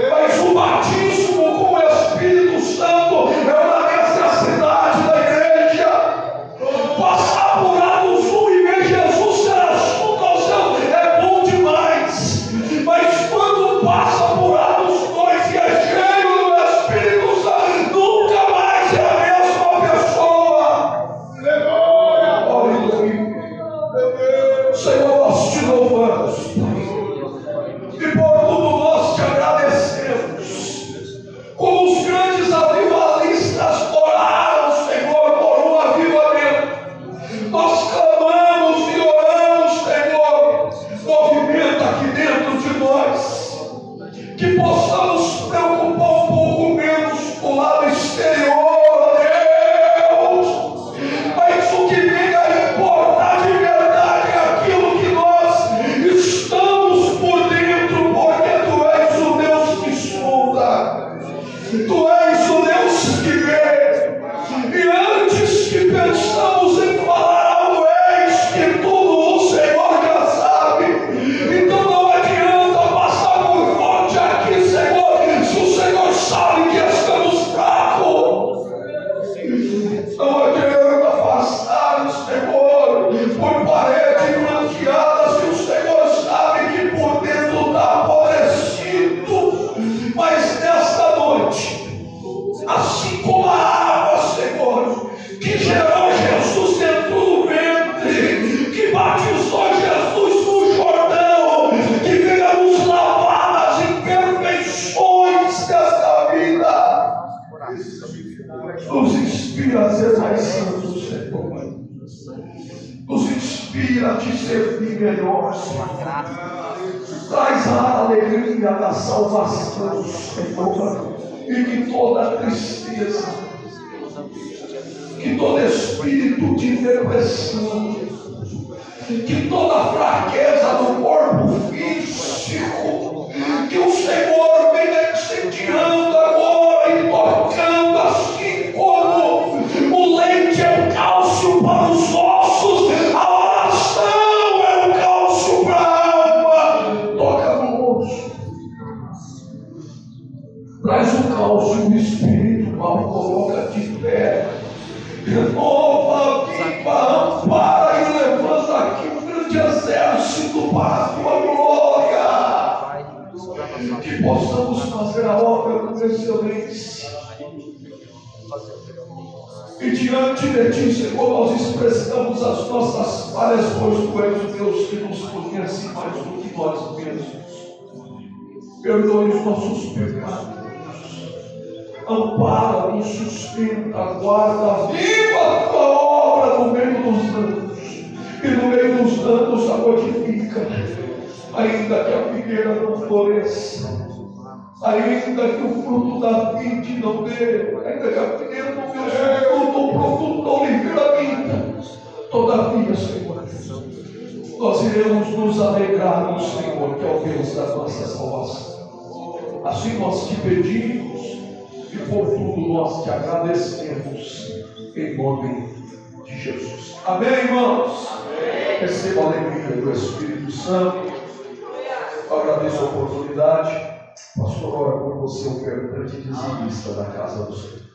Mas o batismo com o Espírito Santo é uma necessidade da igreja. Passar por Atos 1 e ver Jesus ser assunto ao céu é bom demais. Mas quando passa por Atos 2 e é cheio do Espírito Santo, nunca mais é a mesma pessoa. Aleluia. Senhor, nós te louvamos, Pai, e por tudo nós te agradecemos. Como os grandes avivalistas oraram, Senhor, por um avivamento, nós clamamos e oramos, Senhor, movimenta aqui dentro de nós, que possamos preocupar um pouco menos com o lado exterior, Deus, mas o que venha a importar de verdade é aquilo que nós estamos por dentro, porque Tu és o Deus que sonda, Tu és o Deus que vê, e antes que pensamos em falar algo, eis que tudo o Senhor já sabe. Então não adianta passar por forte aqui, Senhor, se o Senhor sabe que estamos fracos. Não adianta passar, Senhor, por paredes blanqueadas, se o Senhor sabe que por dentro está apodrecido. Mas nesta noite, assim como a água, Senhor, que gerou Jesus dentro do ventre, que batizou Jesus no Jordão, que venha nos lavar nas imperfeições desta vida, nos inspira a ser mais santos, Senhor. Nos inspira a te servir melhor, Senhor. Traz a alegria da salvação, Senhor, e que toda tristeza, que todo espírito de depressão, que toda fraqueza do corpo físico, que o Senhor venha incendiando agora e tocando, assim como o leite é cálcio para os ossos. que possamos fazer a obra com excelência. E diante de Ti, Senhor, nós expressamos as nossas falhas, pois Tu és o Deus que nos conhece mais do que nós mesmos. Perdoe os nossos pecados. Ampara-nos, sustenta, guarda, viva a Tua obra no meio dos anos. E no meio dos anos a mortifica. Ainda que a figueira não floresça, ainda que o fruto da vide não dê, ainda que a figueira não dê fruto, o produto da oliveira minta, todavia, Senhor, nós iremos nos alegrar no Senhor, que é o Deus da nossa salvação. Assim nós te pedimos e por tudo nós te agradecemos, em nome de Jesus. Amém, irmãos? Amém. Receba a alegria do Espírito Santo. Eu agradeço a oportunidade. Pastor, ora por você, ofertante dizimista da casa do Senhor.